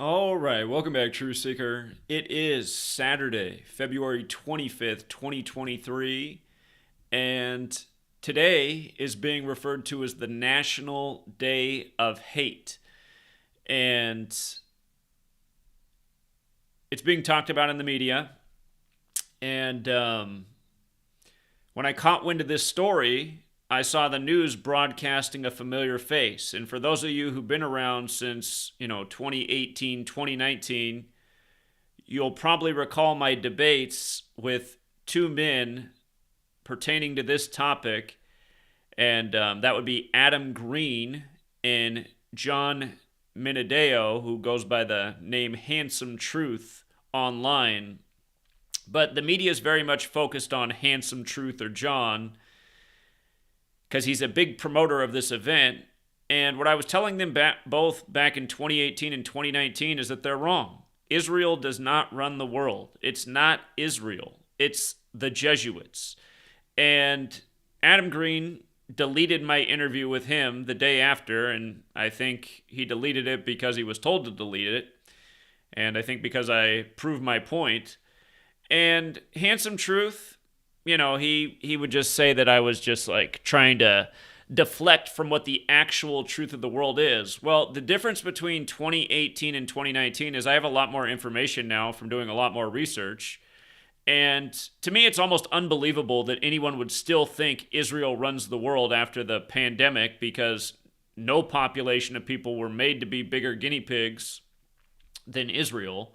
All right, welcome back, True Seeker. It is Saturday, February 25th, 2023, and today is being referred to as the National Day of Hate. And it's being talked about in the media. And when I caught wind of this story, I saw the news broadcasting a familiar face. And for those of you who've been around since, 2018, 2019, you'll probably recall my debates with two men pertaining to this topic. And that would be Adam Green and Jon Minadeo, who goes by the name Handsome Truth online. But the media is very much focused on Handsome Truth or John because he's a big promoter of this event. And what I was telling them both back in 2018 and 2019 is that they're wrong. Israel does not run the world. It's not Israel. It's the Jesuits. And Adam Green deleted my interview with him the day after, and I think he deleted it because he was told to delete it, and I think because I proved my point. And Handsome Truth, he would just say that I was just like trying to deflect from what the actual truth of the world is. Well, the difference between 2018 and 2019 is I have a lot more information now from doing a lot more research. And to me, it's almost unbelievable that anyone would still think Israel runs the world after the pandemic, because no population of people were made to be bigger guinea pigs than Israel.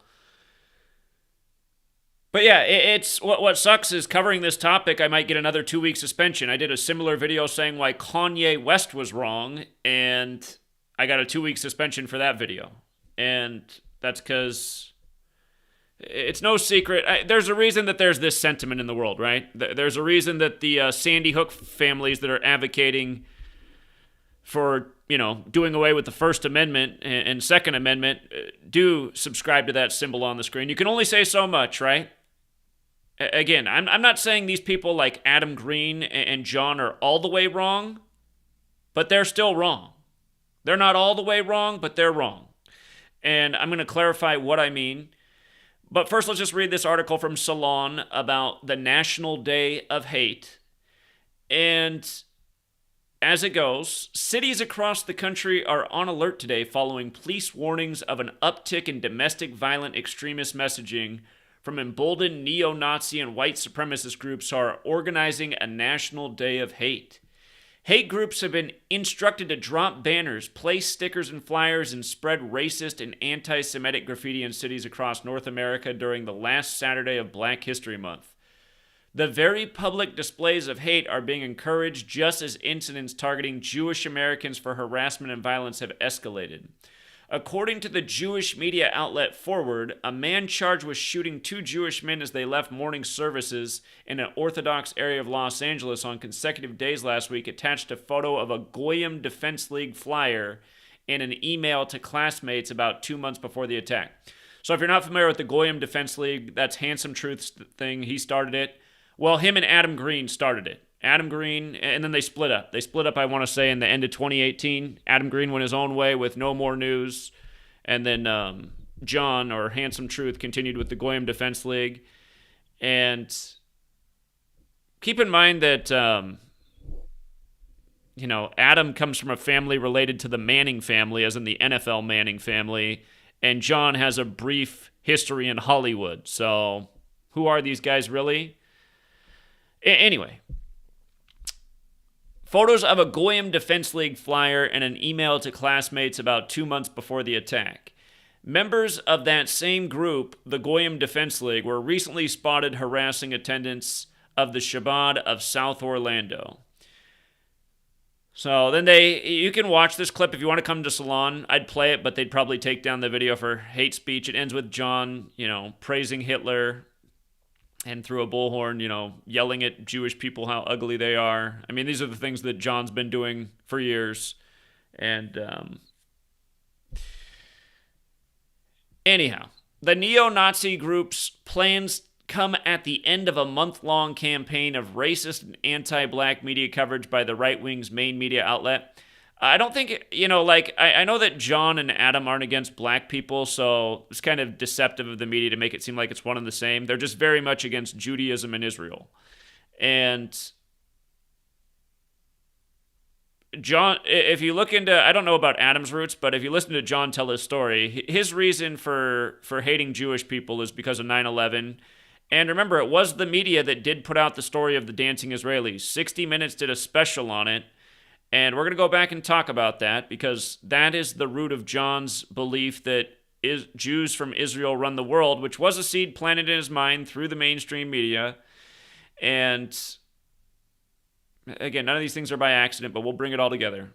But yeah, it's what sucks is covering this topic, I might get another 2-week suspension. I did a similar video saying why Kanye West was wrong, and I got a 2-week suspension for that video. And that's because it's no secret. There's a reason that there's this sentiment in the world, right? There's a reason that the Sandy Hook families that are advocating for, doing away with the First Amendment and Second Amendment do subscribe to that symbol on the screen. You can only say so much, right? Again, I'm not saying these people like Adam Green and John are all the way wrong, but they're still wrong. They're not all the way wrong, but they're wrong. And I'm going to clarify what I mean. But first, let's just read this article from Salon about the National Day of Hate. And as it goes, cities across the country are on alert today following police warnings of an uptick in domestic violent extremist messaging from emboldened neo-Nazi and white supremacist groups who are organizing a National Day of Hate. Hate groups have been instructed to drop banners, place stickers and flyers, and spread racist and anti-Semitic graffiti in cities across North America during the last Saturday of Black History Month. The very public displays of hate are being encouraged just as incidents targeting Jewish Americans for harassment and violence have escalated. According to the Jewish media outlet Forward, a man charged with shooting 2 Jewish men as they left morning services in an Orthodox area of Los Angeles on consecutive days last week attached a photo of a Goyim Defense League flyer in an email to classmates about 2 months before the attack. So if you're not familiar with the Goyim Defense League, that's Handsome Truth's thing. He started it. Well, him and Adam Green started it. Adam Green, and then they split up. They split up, I want to say, in the end of 2018. Adam Green went his own way with No More News. And then John, or Handsome Truth, continued with the Goyim Defense League. And keep in mind that, Adam comes from a family related to the Manning family, as in the NFL Manning family. And John has a brief history in Hollywood. So who are these guys really? Anyway. Photos of a Goyim Defense League flyer and an email to classmates about 2 months before the attack. Members of that same group, the Goyim Defense League, were recently spotted harassing attendants of the Shabbat of South Orlando. So then you can watch this clip if you want to come to Salon. I'd play it, but they'd probably take down the video for hate speech. It ends with John, praising Hitler, and through a bullhorn, yelling at Jewish people how ugly they are. I mean, these are the things that John's been doing for years. And anyhow, the neo-Nazi group's plans come at the end of a month-long campaign of racist and anti-black media coverage by the right-wing's main media outlet. I don't think, like, I know that John and Adam aren't against black people, so it's kind of deceptive of the media to make it seem like it's one and the same. They're just very much against Judaism and Israel. And John, if you look into, I don't know about Adam's roots, but if you listen to John tell his story, his reason for hating Jewish people is because of 9/11. And remember, it was the media that did put out the story of the dancing Israelis. 60 Minutes did a special on it. And we're going to go back and talk about that because that is the root of John's belief that Jews from Israel run the world, which was a seed planted in his mind through the mainstream media. And again, none of these things are by accident, but we'll bring it all together.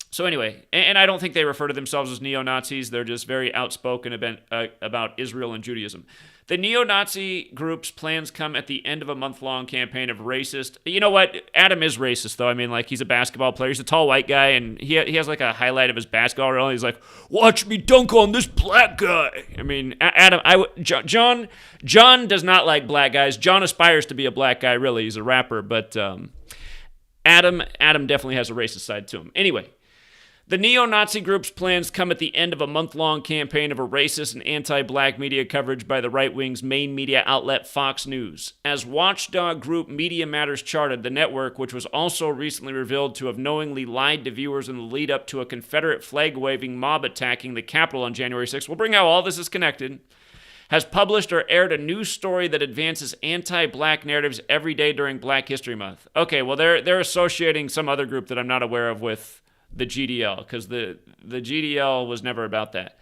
So anyway, and I don't think they refer to themselves as neo-Nazis. They're just very outspoken about Israel and Judaism. The neo-Nazi group's plans come at the end of a month-long campaign of racist... You know what? Adam is racist, though. I mean, like, he's a basketball player. He's a tall white guy, and he has, like, a highlight of his basketball reel. He's like, watch me dunk on this black guy. I mean, John does not like black guys. John aspires to be a black guy, really. He's a rapper, but Adam definitely has a racist side to him. Anyway, the neo-Nazi group's plans come at the end of a month-long campaign of a racist and anti-black media coverage by the right-wing's main media outlet Fox News. As watchdog group Media Matters charted, the network, which was also recently revealed to have knowingly lied to viewers in the lead-up to a Confederate flag-waving mob attacking the Capitol on January 6th, we'll bring out how all this is connected, has published or aired a news story that advances anti-black narratives every day during Black History Month. Okay, well, they're associating some other group that I'm not aware of with the GDL, because the GDL was never about that.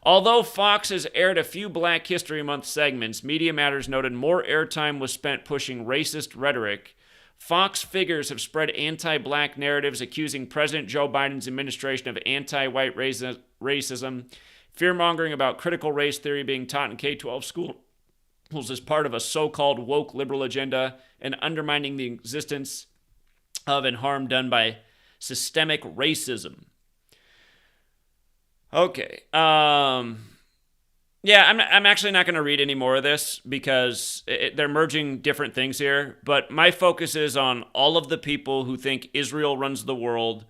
Although Fox has aired a few Black History Month segments, Media Matters noted more airtime was spent pushing racist rhetoric. Fox figures have spread anti-black narratives accusing President Joe Biden's administration of anti-white racism, fear-mongering about critical race theory being taught in K-12 schools as part of a so-called woke liberal agenda, and undermining the existence of and harm done by systemic racism. Okay. I'm actually not going to read any more of this because they're merging different things here. But my focus is on all of the people who think Israel runs the world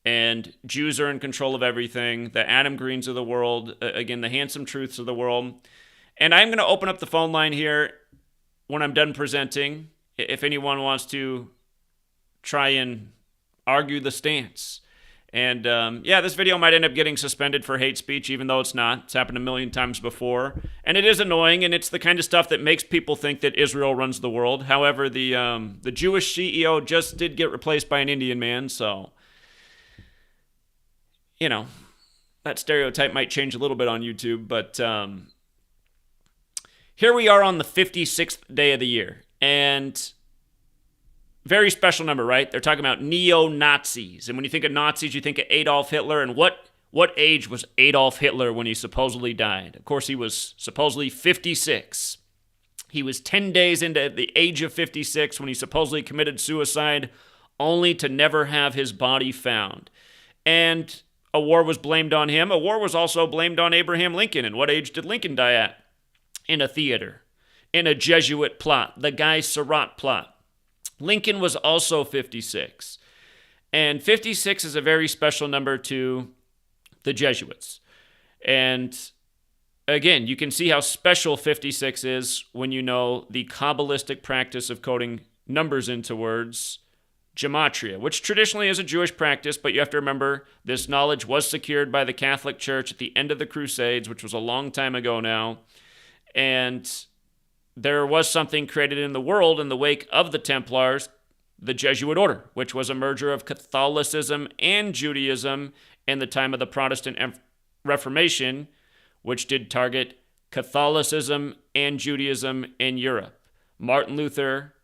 and Jews are in control of everything, the Adam Greens of the world, again, the handsome truths of the world. And I'm going to open up the phone line here when I'm done presenting, if anyone wants to try and argue the stance. And this video might end up getting suspended for hate speech, even though it's not. It's happened a million times before. And it is annoying, and it's the kind of stuff that makes people think that Israel runs the world. However, the Jewish CEO just did get replaced by an Indian man, so, that stereotype might change a little bit on YouTube. But here we are on the 56th day of the year, and very special number, right? They're talking about neo-Nazis. And when you think of Nazis, you think of Adolf Hitler. And what age was Adolf Hitler when he supposedly died? Of course, he was supposedly 56. He was 10 days into the age of 56 when he supposedly committed suicide, only to never have his body found. And a war was blamed on him. A war was also blamed on Abraham Lincoln. And what age did Lincoln die at? In a theater. In a Jesuit plot. The Guy Surratt plot. Lincoln was also 56. And 56 is a very special number to the Jesuits. And again, you can see how special 56 is when you know the Kabbalistic practice of coding numbers into words, Gematria, which traditionally is a Jewish practice, but you have to remember this knowledge was secured by the Catholic Church at the end of the Crusades, which was a long time ago now. And there was something created in the world in the wake of the Templars, the Jesuit order, which was a merger of Catholicism and Judaism in the time of the Protestant Reformation, which did target Catholicism and Judaism in Europe. Martin Luther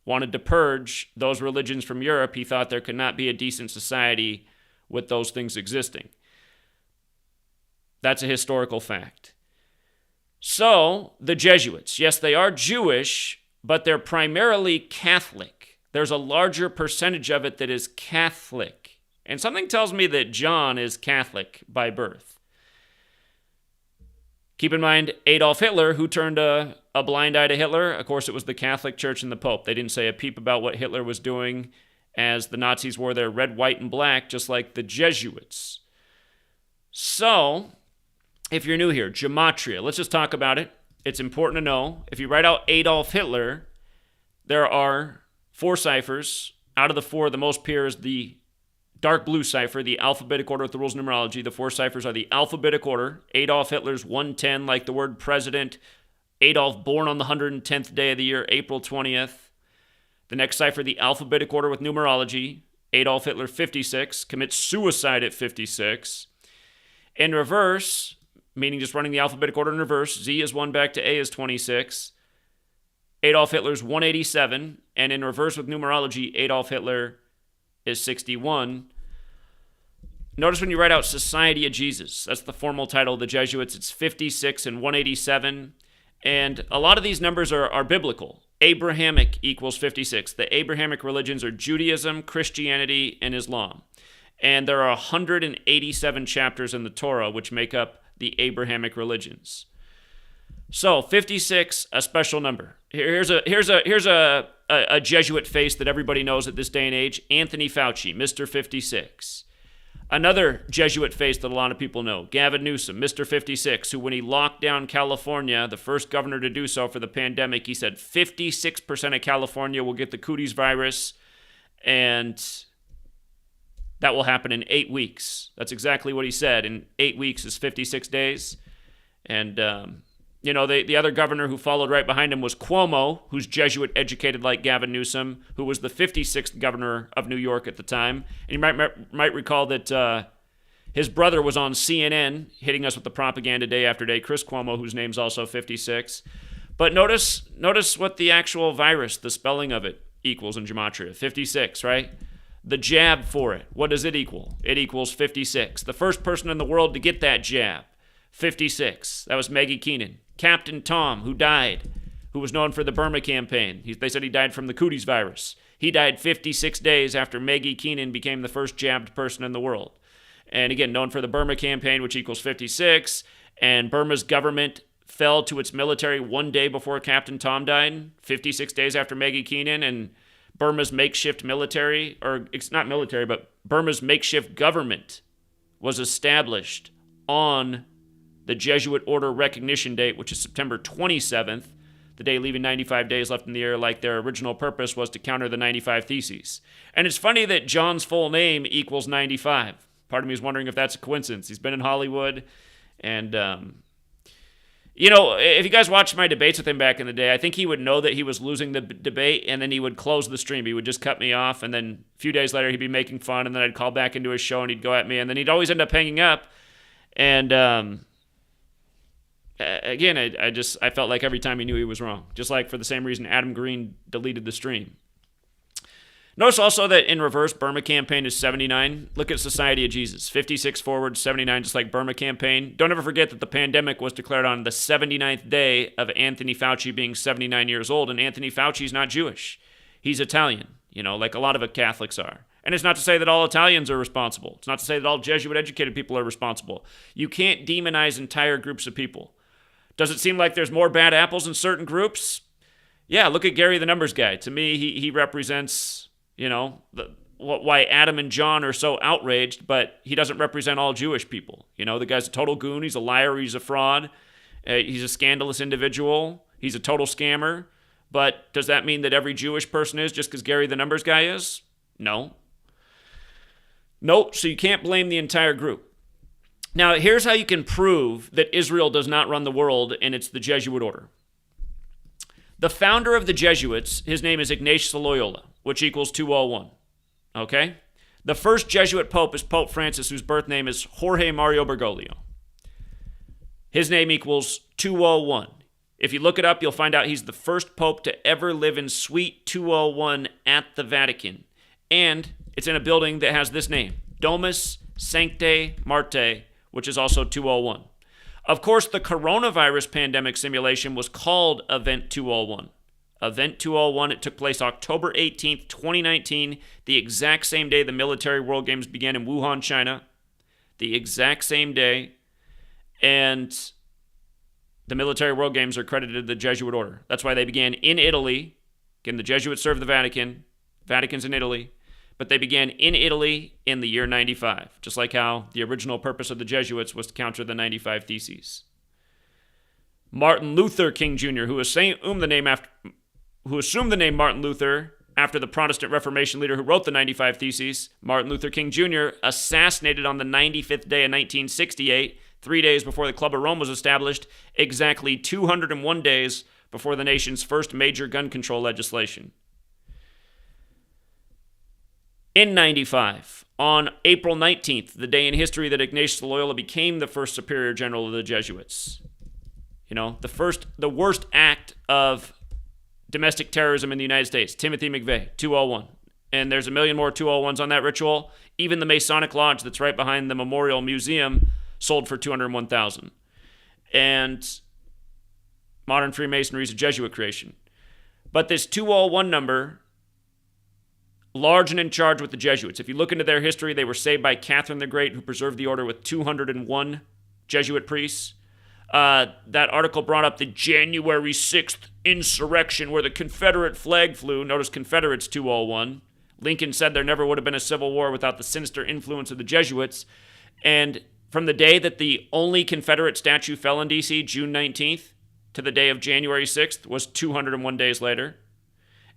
wanted to purge those religions from Europe. He thought there could not be a decent society with those things existing. That's a historical fact. So, the Jesuits, yes, they are Jewish, but they're primarily Catholic. There's a larger percentage of it that is Catholic. And something tells me that John is Catholic by birth. Keep in mind, Adolf Hitler, who turned a blind eye to Hitler, of course, it was the Catholic Church and the Pope. They didn't say a peep about what Hitler was doing. as the Nazis wore their red, white, and black, just like the Jesuits. So, if you're new here, gematria, let's just talk about it. It's important to know. If you write out Adolf Hitler, there are 4 ciphers. Out of the 4, the most pure is the dark blue cipher, the alphabetic order with the rules of numerology. The 4 ciphers are the alphabetic order. Adolf Hitler's 110, like the word president. Adolf, born on the 110th day of the year, April 20th. The next cipher, the alphabetic order with numerology. Adolf Hitler, 56, commits suicide at 56. In reverse, meaning just running the alphabetic order in reverse, Z is 1 back to A is 26. Adolf Hitler's 187, and in reverse with numerology, Adolf Hitler is 61. Notice when you write out Society of Jesus, that's the formal title of the Jesuits, it's 56 and 187, and a lot of these numbers are biblical. Abrahamic equals 56. The Abrahamic religions are Judaism, Christianity, and Islam. And there are 187 chapters in the Torah which make up the Abrahamic religions. So 56, a special number. Here's a Jesuit face that everybody knows at this day and age. Anthony Fauci, Mr. 56. Another Jesuit face that a lot of people know, Gavin Newsom, Mr. 56, who when he locked down California, the first governor to do so for the pandemic, he said 56% of California will get the cooties virus, and that will happen in 8 weeks. That's exactly what he said. In 8 weeks is 56 days. And, the other governor who followed right behind him was Cuomo, who's Jesuit educated like Gavin Newsom, who was the 56th governor of New York at the time. And you might recall that his brother was on CNN hitting us with the propaganda day after day, Chris Cuomo, whose name's also 56. But notice what the actual virus, the spelling of it, equals in gematria. 56, right? The jab for it, what does it equal? It equals 56. The first person in the world to get that jab, 56. That was Maggie Keenan. Captain Tom, who died, who was known for the Burma campaign. They said he died from the cooties virus. He died 56 days after Maggie Keenan became the first jabbed person in the world. And again, known for the Burma campaign, which equals 56. And Burma's government fell to its military 1 day before Captain Tom died, 56 days after Maggie Keenan. And Burma's makeshift military, or it's not military, but Burma's makeshift government was established on the Jesuit order recognition date, which is September 27th, the day leaving 95 days left in the year, like their original purpose was to counter the 95 Theses. And it's funny that John's full name equals 95. Part of me is wondering if that's a coincidence. He's been in Hollywood, and, if you guys watched my debates with him back in the day, I think he would know that he was losing the debate, and then he would close the stream. He would just cut me off, and then a few days later, he'd be making fun, and then I'd call back into his show, and he'd go at me, and then he'd always end up hanging up, and, again, I felt like every time he knew he was wrong. Just like for the same reason Adam Green deleted the stream. Notice also that in reverse, Burma campaign is 79. Look at Society of Jesus. 56 forward, 79, just like Burma campaign. Don't ever forget that the pandemic was declared on the 79th day of Anthony Fauci being 79 years old, and Anthony Fauci's not Jewish. He's Italian, like a lot of Catholics are. And it's not to say that all Italians are responsible. It's not to say that all Jesuit-educated people are responsible. You can't demonize entire groups of people. Does it seem like there's more bad apples in certain groups? Yeah, look at Gary the Numbers Guy. To me, he represents, why Adam and John are so outraged, but he doesn't represent all Jewish people. The guy's a total goon. He's a liar. He's a fraud. He's a scandalous individual. He's a total scammer. But does that mean that every Jewish person is just because Gary the Numbers Guy is? No. Nope, so you can't blame the entire group. Now, here's how you can prove that Israel does not run the world, and it's the Jesuit order. The founder of the Jesuits, his name is Ignatius Loyola, which equals 201. Okay? The first Jesuit pope is Pope Francis, whose birth name is Jorge Mario Bergoglio. His name equals 201. If you look it up, you'll find out he's the first pope to ever live in Suite 201 at the Vatican. And it's in a building that has this name, Domus Sanctae Martyr, which is also 201. Of course, the coronavirus pandemic simulation was called Event 201. Event 201, it took place October 18th, 2019, the exact same day the military World Games began in Wuhan, China. The exact same day. And the military World Games are credited to the Jesuit order. That's why they began in Italy. Again, the Jesuits served the Vatican. Vatican's in Italy. but they began in Italy in the year 95, just like how the original purpose of the Jesuits was to counter the 95 Theses. Martin Luther King Jr., who assumed the name Martin Luther after the Protestant Reformation leader who wrote the 95 Theses, Martin Luther King Jr., assassinated on the 95th day of 1968, 3 days before the Club of Rome was established, exactly 201 days before the nation's first major gun control legislation. In 95, on April 19th, the day in history that Ignatius Loyola became the first superior general of the Jesuits. The worst act of domestic terrorism in the United States, Timothy McVeigh, 201. And there's a million more 201s on that ritual. Even the Masonic Lodge that's right behind the Memorial Museum sold for $201,000. And modern Freemasonry is a Jesuit creation. But this 201 number, large and in charge with the Jesuits. If you look into their history, they were saved by Catherine the Great, who preserved the order with 201 Jesuit priests. That article brought up the January 6th insurrection where the Confederate flag flew. Notice Confederates 201. Lincoln said there never would have been a civil war without the sinister influence of the Jesuits. And from the day that the only Confederate statue fell in D.C., June 19th, to the day of January 6th was 201 days later.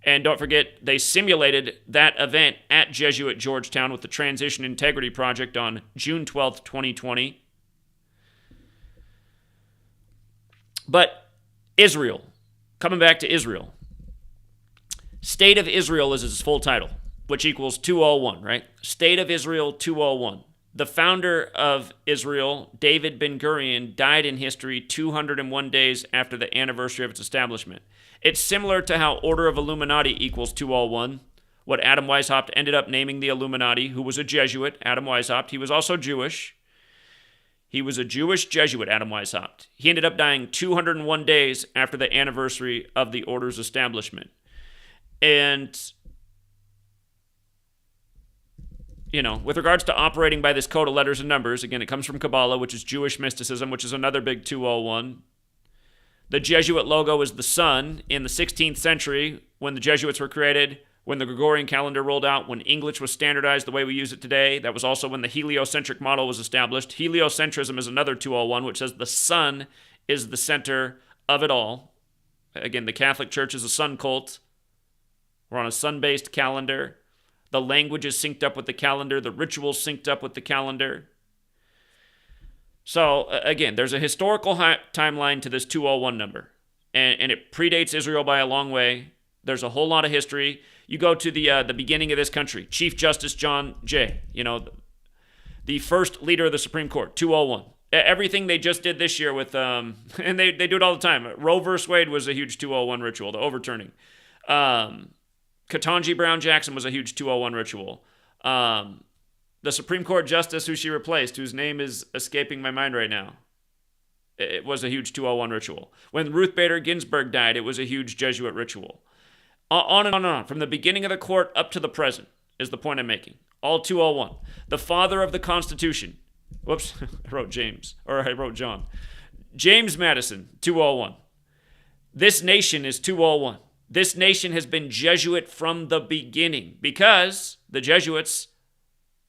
And don't forget, they simulated that event at Jesuit Georgetown with the Transition Integrity Project on June 12th, 2020. But Israel, coming back to Israel. State of Israel is its full title, which equals 201, right? State of Israel 201. The founder of Israel, David Ben-Gurion, died in history 201 days after the anniversary of its establishment. It's similar to how Order of Illuminati equals 201, what Adam Weishaupt ended up naming the Illuminati, who was a Jesuit, Adam Weishaupt. He was also Jewish. He was a Jewish Jesuit, Adam Weishaupt. He ended up dying 201 days after the anniversary of the order's establishment. And, with regards to operating by this code of letters and numbers, again, it comes from Kabbalah, which is Jewish mysticism, which is another big 201. The Jesuit logo is the sun. In the 16th century, when the Jesuits were created, when the Gregorian calendar rolled out, when English was standardized the way we use it today, that was also when the heliocentric model was established. Heliocentrism is another 201, which says the sun is the center of it all. Again, the Catholic Church is a sun cult. We're on a sun-based calendar. The language is synced up with the calendar. The rituals synced up with the calendar. So, again, there's a historical timeline to this 201 number. And it predates Israel by a long way. There's a whole lot of history. You go to the beginning of this country, Chief Justice John Jay, the first leader of the Supreme Court, 201. Everything they just did this year with, and they do it all the time. Roe versus Wade was a huge 201 ritual, the overturning. Ketanji Brown Jackson was a huge 201 ritual. The Supreme Court Justice who she replaced, whose name is escaping my mind right now, it was a huge 201 ritual. When Ruth Bader Ginsburg died, it was a huge Jesuit ritual. On and on and on. From the beginning of the court up to the present is the point I'm making. All 201. The father of the Constitution. Whoops, I wrote John. James Madison, 201. This nation is 201. This nation has been Jesuit from the beginning because the Jesuits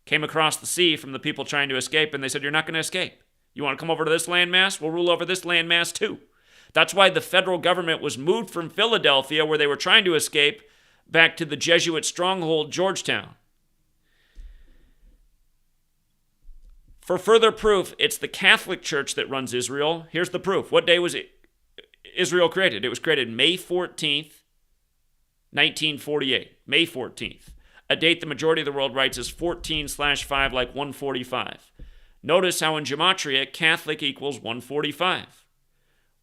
came across the sea from the people trying to escape, and they said, you're not going to escape. You want to come over to this landmass? We'll rule over this landmass too. That's why the federal government was moved from Philadelphia, where they were trying to escape, back to the Jesuit stronghold, Georgetown. For further proof, it's the Catholic Church that runs Israel. Here's the proof. What day was Israel created? It was created May 14th, 1948. May 14th. A date the majority of the world writes as 14/5 like 145. Notice how in Gematria, Catholic equals 145.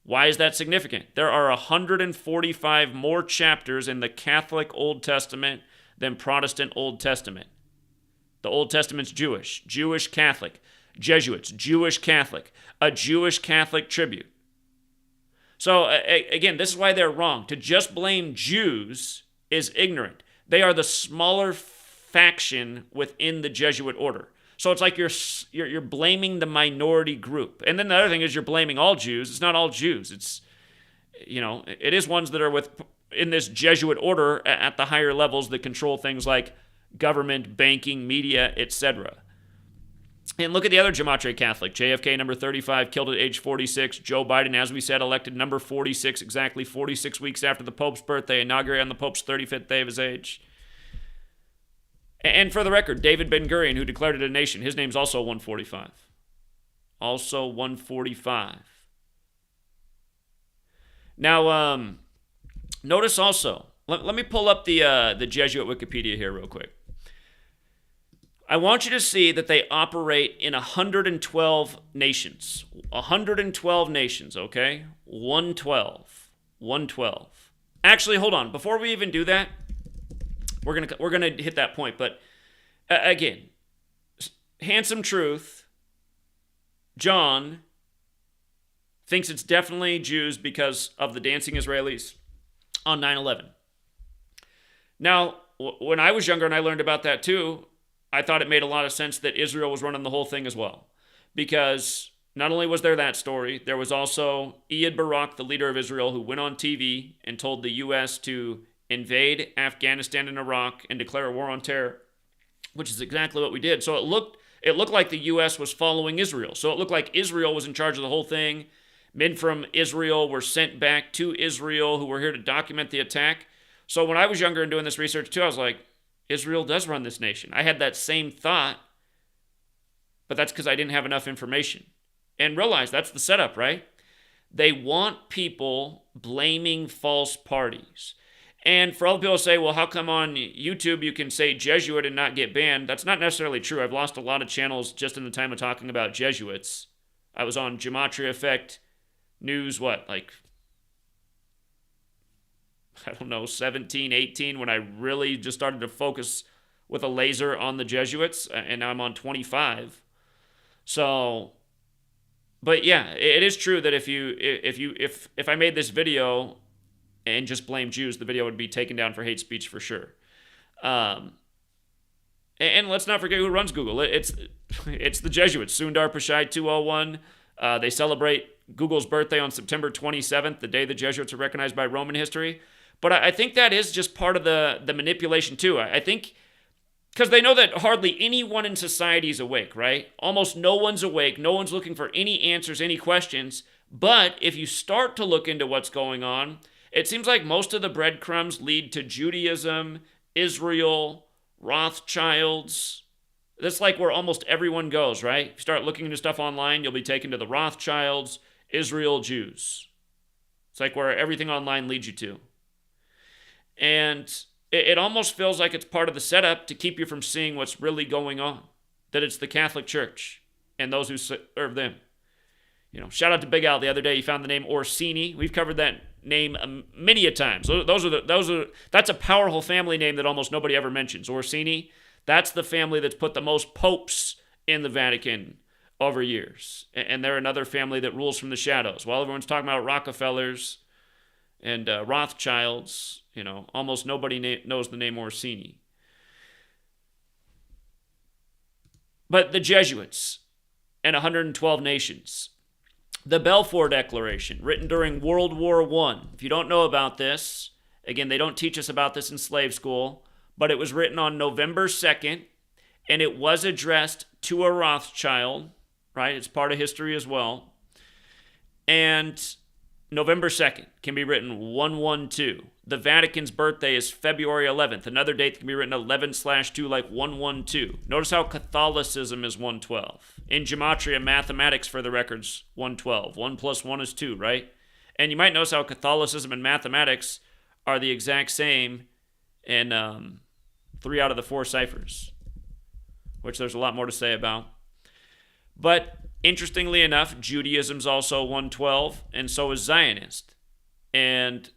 Why is that significant? There are 145 more chapters in the Catholic Old Testament than Protestant Old Testament. The Old Testament's Jewish, Jewish Catholic, Jesuits, Jewish Catholic, a Jewish Catholic tribute. So again, this is why they're wrong. To just blame Jews is ignorant. They are the smaller faction within the Jesuit order. So it's like you're blaming the minority group. And then the other thing is you're blaming all Jews. It's not all Jews. It's, it is ones that are in this Jesuit order at the higher levels that control things like government, banking, media, etc. And look at the other Gematria Catholic. JFK, number 35, killed at age 46. Joe Biden, as we said, elected number 46, exactly 46 weeks after the Pope's birthday, inaugurated on the Pope's 35th day of his age. And for the record, David Ben-Gurion, who declared it a nation, his name's also 145. Also 145. Now, notice also, let me pull up the Jesuit Wikipedia here real quick. I want you to see that they operate in 112 nations. 112 nations, okay? 112. 112. Actually, hold on. Before we even do that, we're gonna hit that point. But again, handsome truth. John thinks it's definitely Jews because of the dancing Israelis on 9/11. Now, when I was younger and I learned about that too, I thought it made a lot of sense that Israel was running the whole thing as well. Because not only was there that story, there was also Ehud Barak, the leader of Israel, who went on TV and told the U.S. to invade Afghanistan and Iraq and declare a war on terror, which is exactly what we did. So it looked like the U.S. was following Israel. So it looked like Israel was in charge of the whole thing. Men from Israel were sent back to Israel who were here to document the attack. So when I was younger and doing this research too, I was like, Israel does run this nation. I had that same thought, but that's because I didn't have enough information. And realize that's the setup, right? They want people blaming false parties. And for all the people who say, well, how come on YouTube you can say Jesuit and not get banned? That's not necessarily true. I've lost a lot of channels just in the time of talking about Jesuits. I was on GematriaEffectNews, I don't know, 17, 18, when I really just started to focus with a laser on the Jesuits, and now I'm on 25. So, but yeah, it is true that if I made this video and just blamed Jews, the video would be taken down for hate speech for sure. And let's not forget who runs Google. It's the Jesuits, Sundar Pichai 201. They celebrate Google's birthday on September 27th, the day the Jesuits are recognized by Roman history. But I think that is just part of the manipulation too. I think because they know that hardly anyone in society is awake, right? Almost no one's awake. No one's looking for any answers, any questions. But if you start to look into what's going on, it seems like most of the breadcrumbs lead to Judaism, Israel, Rothschilds. That's like where almost everyone goes, right? If you start looking into stuff online, you'll be taken to the Rothschilds, Israel, Jews. It's like where everything online leads you to. And it almost feels like it's part of the setup to keep you from seeing what's really going on. That it's the Catholic Church and those who serve them. You know, shout out to Big Al the other day. He found the name Orsini. We've covered that name many a times. That's a powerful family name that almost nobody ever mentions. Orsini. That's the family that's put the most popes in the Vatican over years. And they're another family that rules from the shadows. While everyone's talking about Rockefellers and Rothschilds, you know, almost nobody knows the name Orsini. But the Jesuits and 112 nations. The Balfour Declaration, written during World War I. If you don't know about this, again, they don't teach us about this in slave school, but it was written on November 2nd, and it was addressed to a Rothschild, right? It's part of history as well. And November 2nd can be written 112. The Vatican's birthday is February 11th. Another date that can be written 11/2 like 112. Notice how Catholicism is 112. In Gematria, mathematics for the records, 112. 1 + 1 is 2, right? And you might notice how Catholicism and mathematics are the exact same in 3 out of the 4 ciphers, which there's a lot more to say about. But interestingly enough, Judaism's also 112, and so is Zionist. And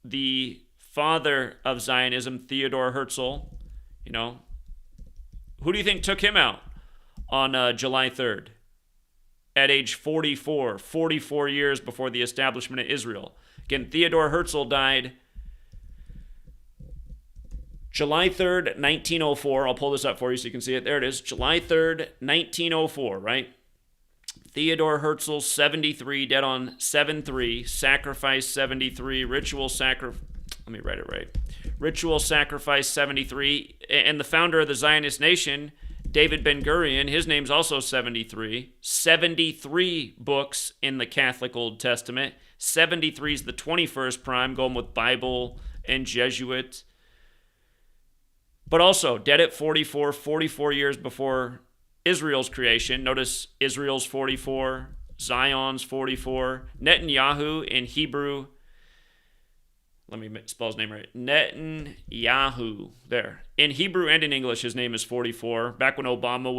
the father of Zionism, Theodor Herzl, you know, who do you think took him out on July 3rd? At age 44, 44 years before the establishment of Israel. Again, Theodor Herzl died July 3rd, 1904. I'll pull this up for you so you can see it. There it is. July 3rd, 1904, right? Theodor Herzl, 73, dead on 7/3, sacrifice 73, ritual sacrifice. Let me write it right. Ritual sacrifice 73. And the founder of the Zionist nation, David Ben-Gurion, his name's also 73. 73 books in the Catholic Old Testament. 73 is the 21st prime, going with Bible and Jesuit. But also, dead at 44, 44 years before Israel's creation. Notice Israel's 44, Zion's 44. Netanyahu in Hebrew, let me spell his name right. Netanyahu, there. In Hebrew and in English, his name is 44. Back when Obama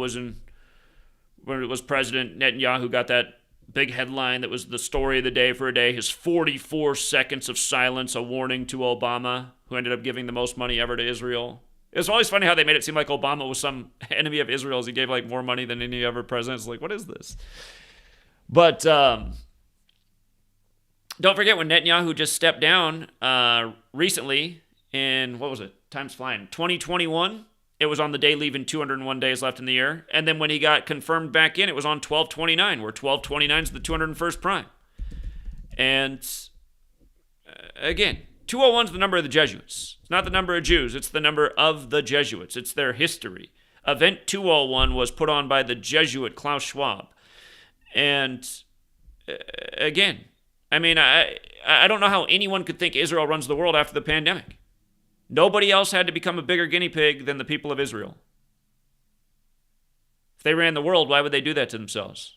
when it was president, Netanyahu got that big headline that was the story of the day for a day. His 44 seconds of silence, a warning to Obama, who ended up giving the most money ever to Israel. It was always funny how they made it seem like Obama was some enemy of Israel's. He gave like more money than any other president. It's like, what is this? But don't forget when Netanyahu just stepped down recently in, what was it? Time's flying. 2021. It was on the day leaving 201 days left in the year. And then when he got confirmed back in, it was on 1229, where 1229 is the 201st prime. And again, 201 is the number of the Jesuits. It's not the number of Jews. It's the number of the Jesuits. It's their history. Event 201 was put on by the Jesuit Klaus Schwab. And again, I mean, I don't know how anyone could think Israel runs the world after the pandemic. Nobody else had to become a bigger guinea pig than the people of Israel. If they ran the world, why would they do that to themselves?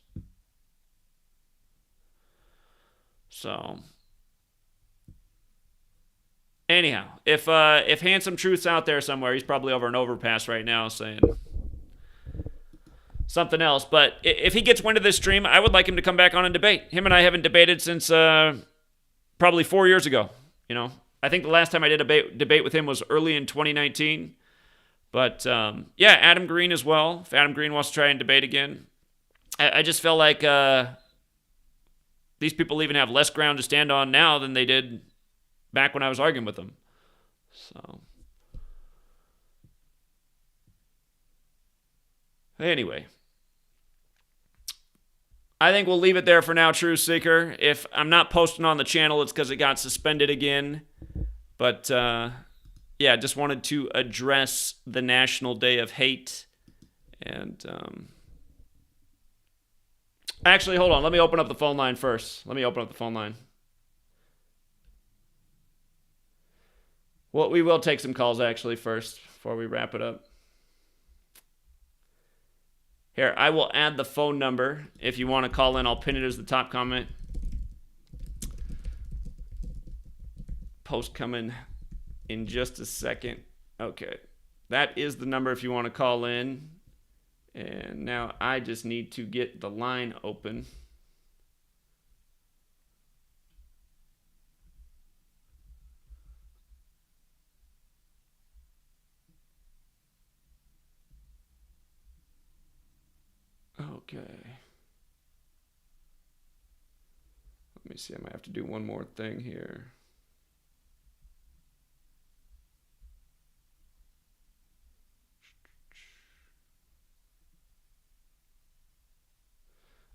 So, anyhow, if Handsome Truth's out there somewhere, he's probably over an overpass right now saying something else. But if he gets wind of this stream, I would like him to come back on and debate. Him and I haven't debated since probably 4 years ago. You know, I think the last time I did a debate with him was early in 2019. But yeah, Adam Green as well. If Adam Green wants to try and debate again, I just feel like these people even have less ground to stand on now than they did back when I was arguing with them. So anyway, I think we'll leave it there for now, Truth Seeker. If I'm not posting on the channel, it's because it got suspended again. But yeah, just wanted to address the National Day of Hate. And actually, hold on. Let me open up the phone line first. Well, we will take some calls actually first before we wrap it up. Here, I will add the phone number. If you want to call in, I'll pin it as the top comment. Post coming in just a second. Okay. That is the number if you want to call in. And now I just need to get the line open. Okay. Let me see. I might have to do one more thing here.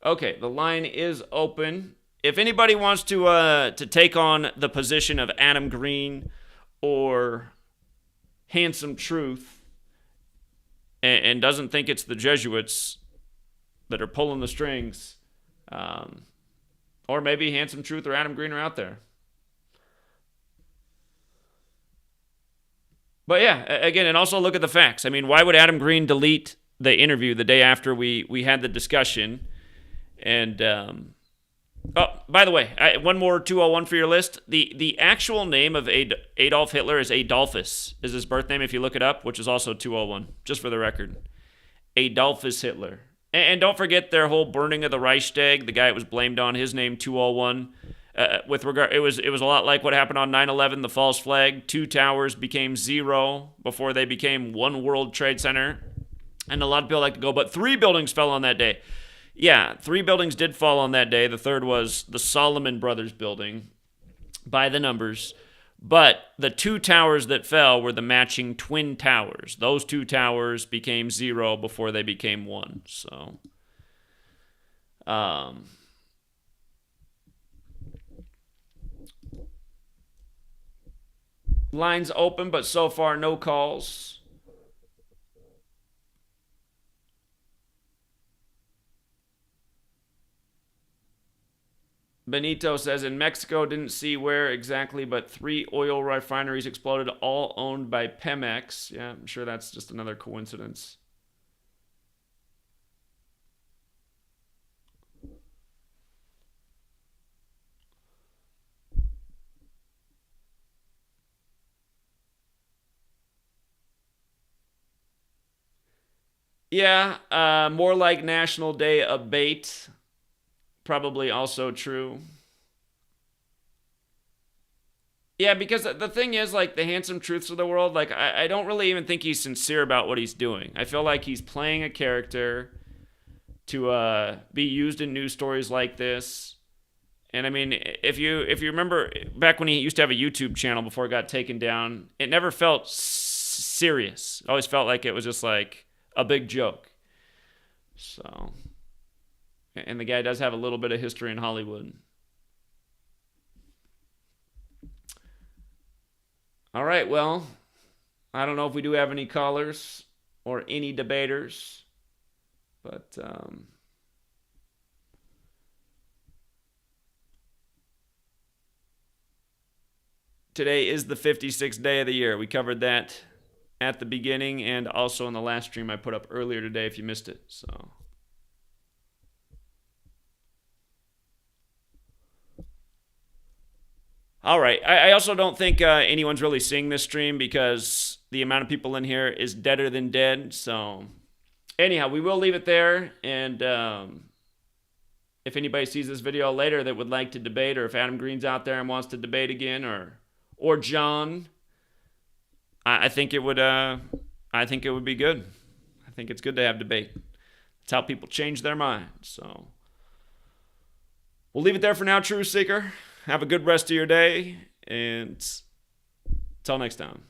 Okay, the line is open. If anybody wants to take on the position of Adam Green or Handsome Truth and doesn't think it's the Jesuits that are pulling the strings, or maybe Handsome Truth or Adam Green are out there. But yeah, again, and also look at the facts. I mean, why would Adam Green delete the interview the day after we had the discussion? And, oh, by the way, one more 201 for your list. The actual name of Adolf Hitler is Adolphus, is his birth name if you look it up, which is also 201, just for the record. Adolphus Hitler. And don't forget their whole burning of the Reichstag. The guy it was blamed on, his name 201. With regard, it was a lot like what happened on 9/11, the false flag. 2 towers became 0 before they became One World Trade Center. And a lot of people like to go, but 3 buildings fell on that day. Yeah, 3 buildings did fall on that day. The third was the Solomon Brothers building, by the numbers. But the 2 towers that fell were the matching twin towers. Those 2 towers became 0 before they became 1. So, Lines open, but so far no calls. Benito says in Mexico, didn't see where exactly, but 3 oil refineries exploded, all owned by Pemex. Yeah, I'm sure that's just another coincidence. Yeah, more like National Day of Bait. Probably also true. Yeah, because the thing is, like, the handsome truths of the world, like, I don't really even think he's sincere about what he's doing. I feel like he's playing a character to be used in news stories like this. And I mean, if you remember back when he used to have a YouTube channel before it got taken down, it never felt serious. It always felt like it was just like a big joke. So, and the guy does have a little bit of history in Hollywood. All right, well, I don't know if we do have any callers or any debaters, but today is the 56th day of the year. We covered that at the beginning and also in the last stream I put up earlier today if you missed it. So, all right. I also don't think anyone's really seeing this stream because the amount of people in here is deader than dead. So, anyhow, we will leave it there. And if anybody sees this video later that would like to debate, or if Adam Green's out there and wants to debate again, or John, I think it would. I think it would be good. I think it's good to have debate. It's how people change their mind. So we'll leave it there for now, Truth Seeker. Have a good rest of your day, and until next time.